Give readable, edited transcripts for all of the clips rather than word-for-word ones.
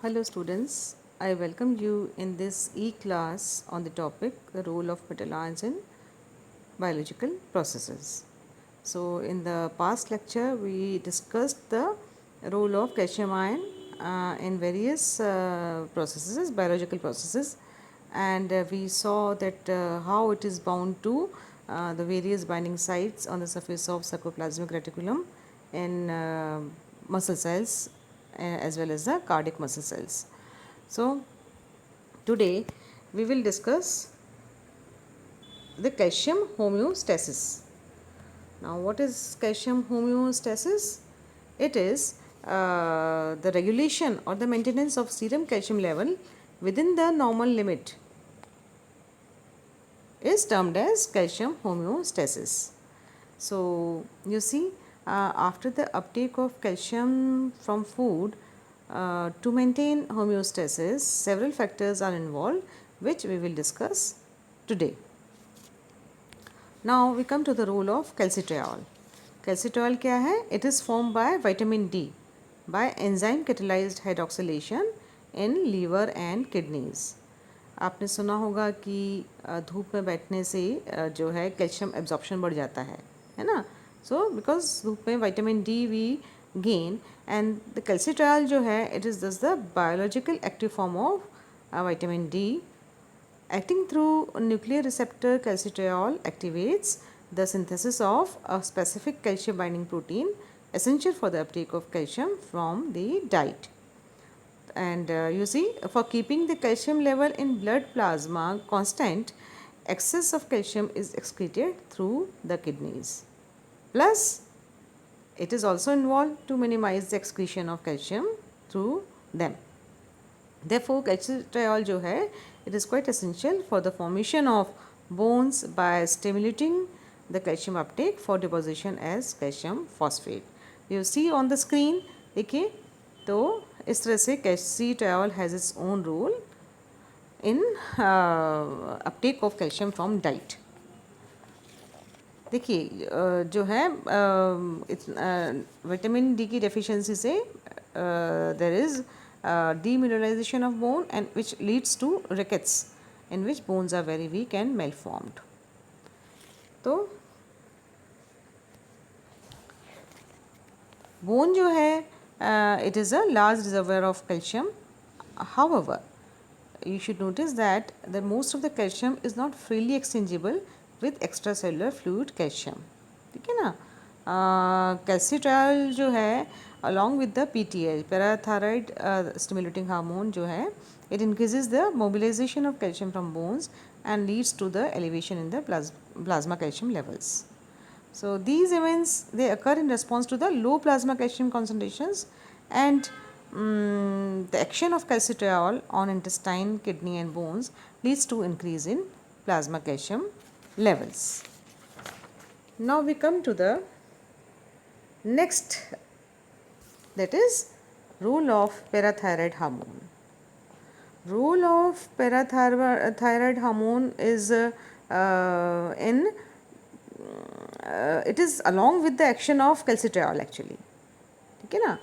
Hello students, I welcome you in this e-class on the topic the role of metal ions in biological processes. So in the past lecture we discussed the role of calcium ion in various processes, biological processes, and we saw that how it is bound to the various binding sites on the surface of sarcoplasmic reticulum in muscle cells as well as the cardiac muscle cells. So today we will discuss the calcium homeostasis. Now what is calcium homeostasis? It is the regulation or the maintenance of serum calcium level within the normal limit is termed as calcium homeostasis. So you see, after the uptake of calcium from food, to maintain homeostasis, several factors are involved which we will discuss today. Now we come to the role of calcitriol. Calcitriol क्या है? It is formed by vitamin D by enzyme catalyzed hydroxylation in liver and kidneys. आपने सुना होगा कि धूप में बैठने से जो है कैल्शियम एब्जॉर्प्शन बढ़ जाता है ना. सो बिकॉज धूप में vitamin D we gain and the calcitriol जो है it is this the biological active form of vitamin D. Acting through nuclear receptor, calcitriol activates the synthesis of a specific calcium binding protein essential for the uptake of calcium from the diet. And you see, for keeping the calcium level in blood plasma constant, excess of calcium is excreted through the kidneys. Plus, it is also involved to minimize the excretion of calcium through them. Therefore, calcitriol जो है it is quite essential for the formation of bones by stimulating the calcium uptake for deposition as calcium phosphate. You see on the screen, देखिए तो इस तरह से calcitriol has its own role in uptake of calcium from diet. देखिए जो है vitamin D की deficiency से there is demineralization of bone and which leads to rickets in which bones are very weak and malformed. तो bone जो है it is a large reservoir of calcium. However, you should notice that the most of the calcium is not freely exchangeable with extracellular fluid calcium. ठीक है ना. calcitriol जो है along with the PTH parathyroid stimulating hormone जो है it increases the mobilization of calcium from bones and leads to the elevation in the plasma calcium levels. So these events they occur in response to the low plasma calcium concentrations and the action of calcitriol on intestine, kidney and bones leads to increase in plasma calcium levels. Now we come to the next, that is role of parathyroid hormone. Role of parathyroid hormone is it is along with the action of calcitriol actually. ठीक है ना.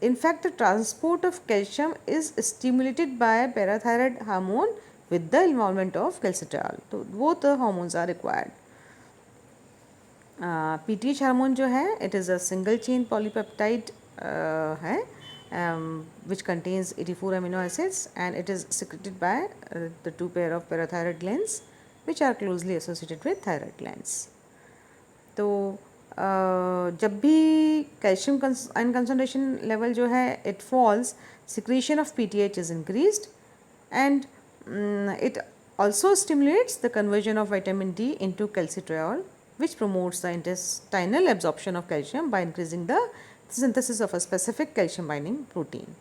In fact, the transport of calcium is stimulated by parathyroid hormone with the involvement of calcitriol. So both the hormones are required. PTH hormone जो है it is a single chain polypeptide है which contains 84 amino acids and it is secreted by the two pair of parathyroid glands which are closely associated with thyroid glands. तो जब भी calcium ion concentration level जो है it falls, secretion of PTH is increased and it also stimulates the conversion of vitamin D into calcitriol which promotes the intestinal absorption of calcium by increasing the synthesis of a specific calcium binding protein.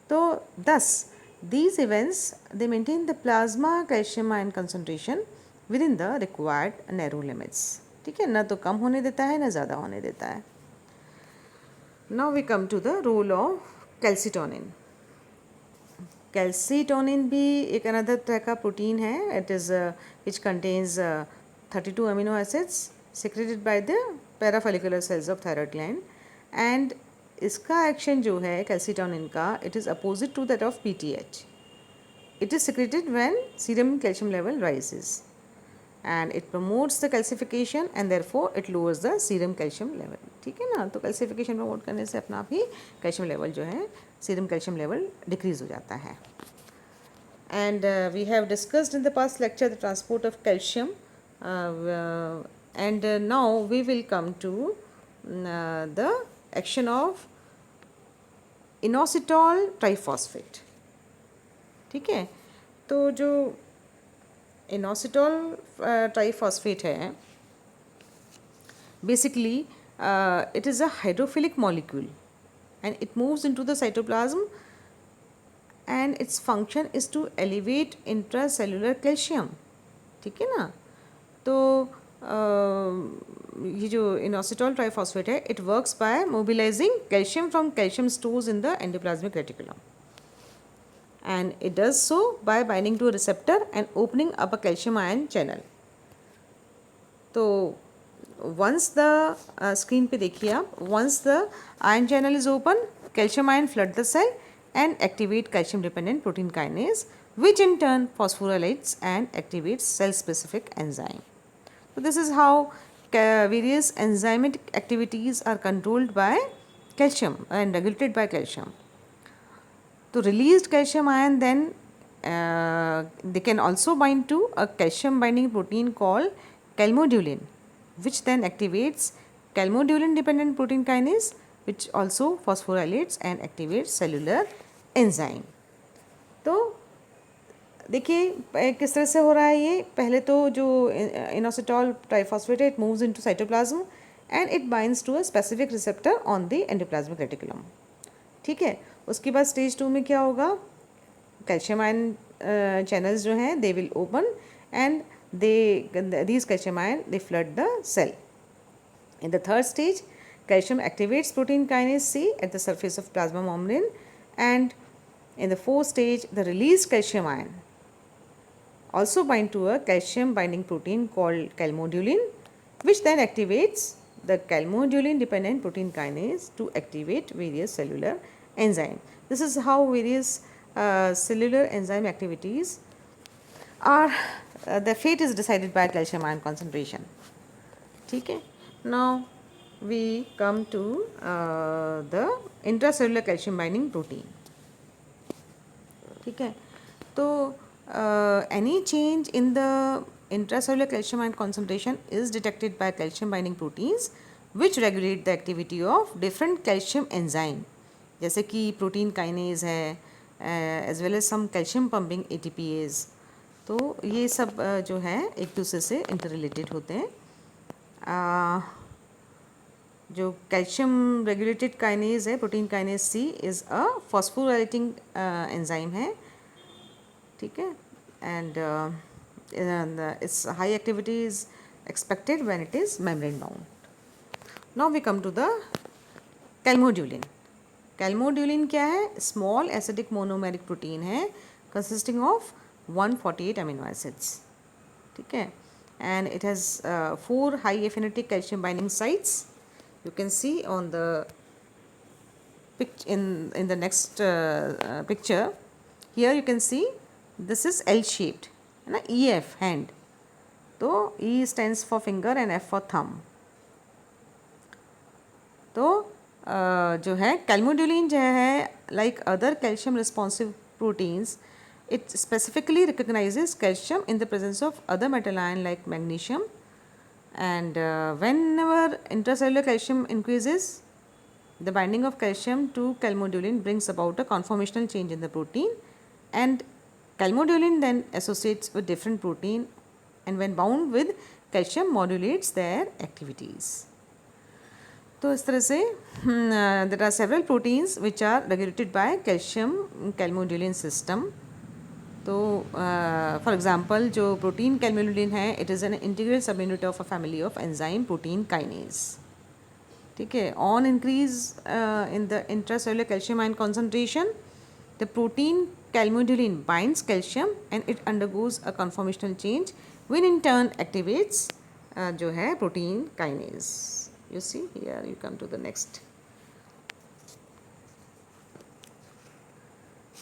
So thus these events they maintain the plasma calcium ion concentration within the required narrow limits. ठीक है ना. तो कम होने देता है ना ज़्यादा होने देता है. Now we come to the role of calcitonin. Calcitonin भी एक अनदर तरह का प्रोटीन है. It is which contains 32 amino acids secreted by the parafollicular cells of thyroid gland and इसका एक्शन जो है कैल्सिटोनिन का, it is opposite to that of PTH. It is secreted when serum calcium level rises and it promotes the calcification and therefore it lowers the serum calcium level. ठीक है ना, तो calcification promote करने से अपना आप ही calcium level जो है, serum calcium level decrease हो जाता है. And we have discussed in the past lecture the transport of calcium, and now we will come to the action of inositol triphosphate. ठीक है, तो जो इनोसिटॉल ट्राइफॉस्फेट है, basically it is a hydrophilic molecule and it moves into the cytoplasm and its function is to elevate intracellular calcium. ठीक है ना, तो ये जो इनोसिटॉल ट्राइफॉस्फेट है, it works by mobilising calcium from calcium stores in the endoplasmic reticulum. And it does so by binding to a receptor and opening up a calcium ion channel. तो once the screen पे देखिए आप, once the ion channel is open, calcium ion flood the cell and activate calcium dependent protein kinase, which in turn phosphorylates and activates cell specific enzyme. So this is how various enzymatic activities are controlled by calcium and regulated by calcium. तो released calcium ion then they can also bind to a calcium binding protein called calmodulin, which then activates calmodulin dependent protein kinase, which also phosphorylates and activates cellular enzyme. तो देखिए किस तरह से हो रहा है ये. पहले तो जो इनोसिटॉल ट्राइफॉस्फेट है, it moves into cytoplasm and it binds to a specific receptor on the endoplasmic reticulum. ठीक है, उसके बाद स्टेज 2 में क्या होगा, कैल्शियम आयन चैनल्स जो हैं they will open and these calcium ion they flood the cell. In the third stage, calcium activates protein kinase C at the surface of plasma membrane, and in the fourth stage the released calcium ion also bind to a calcium binding protein called calmodulin, which then activates the calmodulin dependent protein kinase to activate various cellular enzyme. This is how various cellular enzyme activities are, the fate is decided by calcium ion concentration. ठीक है, now we come to the intracellular calcium binding protein. ठीक है, तो any change in the intracellular calcium ion concentration is detected by calcium binding proteins which regulate the activity of different calcium enzyme, जैसे कि protein kinase है, as well as सम calcium pumping ATPase. तो ये सब जो है एक दूसरे से इंटर रिलेटेड होते हैं. जो कैल्शियम रेगुलेटेड काइनेज है, protein kinase C, is a phosphorylating enzyme है. ठीक है, and its high activity is expected when it is membrane bound. Now we come to the calmodulin. Calmodulin क्या है, स्मॉल एसिडिक मोनोमेरिक प्रोटीन है consisting of 148 amino acids. ठीक है, and it has 4 high affinity calcium binding sites. You can see on the in the next picture. Here you can see this is L shaped, है ना, EF hand. तो E stands for finger and F for thumb. तो जो है कैल्मोड्यूलिन जो है, like other calcium responsive proteins, it specifically recognises calcium in the presence of other metal ion like magnesium, and when ever intracellular calcium increases, the binding of calcium to calmodulin brings about a conformational change in the protein, and calmodulin then associates with different protein, and when bound with calcium modulates their activities. तो इस तरह से there are several proteins which are regulated by calcium calmodulin system. तो for example जो protein calmodulin है, it is an integral subunit of a family of enzyme protein kinase. ठीक है, on increase in the intracellular calcium ion concentration, the protein calmodulin binds calcium and it undergoes a conformational change, which in turn activates जो है protein kinase. You see here, you come to the next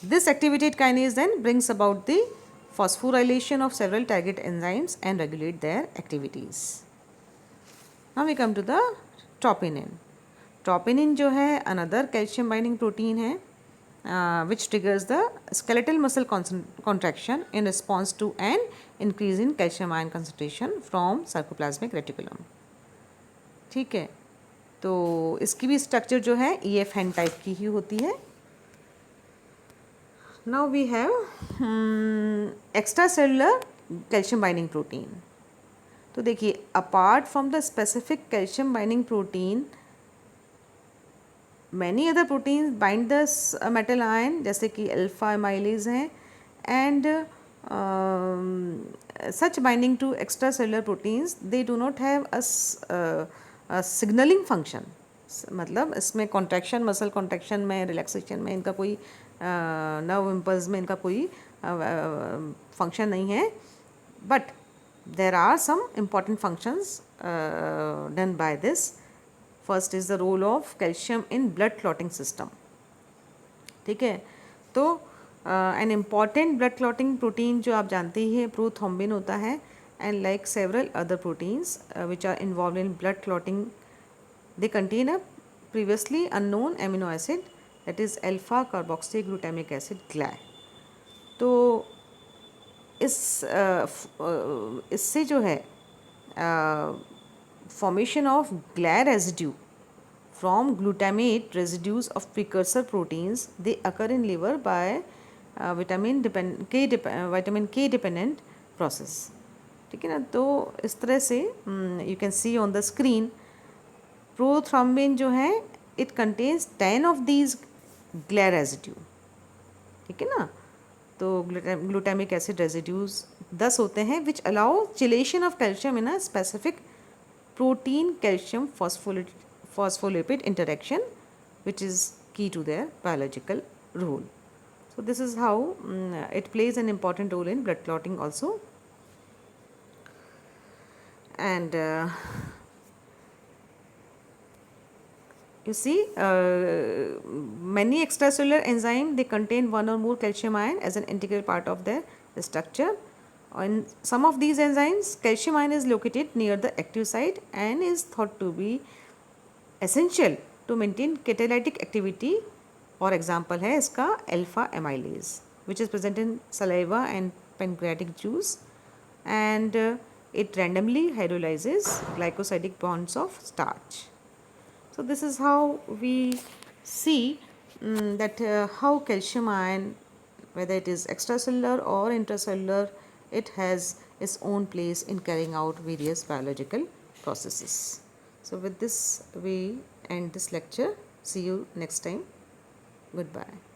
This activated kinase then brings about the phosphorylation of several target enzymes and regulate their activities. Now we come to the troponin. Troponin जो है another calcium binding protein है which triggers the skeletal muscle contraction in response to an increase in calcium ion concentration from sarcoplasmic reticulum. ठीक है, तो इसकी भी structure जो है EF हैंड टाइप की ही होती है. Now we have extracellular calcium binding protein. तो देखिए, apart from the specific calcium binding protein, many other proteins bind the metal ion जैसे कि अल्फा एमाइलेज हैं and such binding to extracellular proteins they do not have a signaling function. मतलब इसमें contraction, muscle contraction में, relaxation में इनका कोई nerve impulse में इनका कोई फंक्शन नहीं है, but there are some important functions done by this. First is the role of calcium in blood clotting system. ठीक है, तो an important blood clotting protein जो आप जानते ही हैं प्रोथ्रोम्बिन होता है, and like several other proteins which are involve in blood clotting, they contain a previously unknown amino acid that is alpha carboxyglutamic acid GLA. तो इससे जो है formation of GLA residue from glutamate residues of precursor proteins, they occur in liver by vitamin K dependent process. ठीक है ना, तो इस तरह से you can see on the screen prothrombin जो है it contains 10 of these Gla residue. ठीक है ना, तो ग्लूटामिक एसिड रेजिड्यूज 10 होते हैं which allow chelation of calcium in a specific protein calcium phospholipid interaction which is key to their biological role. So this is how it plays an important role in blood clotting also. And you see many extracellular enzyme they contain one or more calcium ion as an integral part of their structure. In some of these enzymes calcium ion is located near the active site and is thought to be essential to maintain catalytic activity. For example है इसका alpha amylase which is present in saliva and pancreatic juice, and it randomly hydrolyzes glycosidic bonds of starch. So this is how we see that how calcium ion, whether it is extracellular or intracellular, it has its own place in carrying out various biological processes. So with this we end this lecture. See you next time. Goodbye.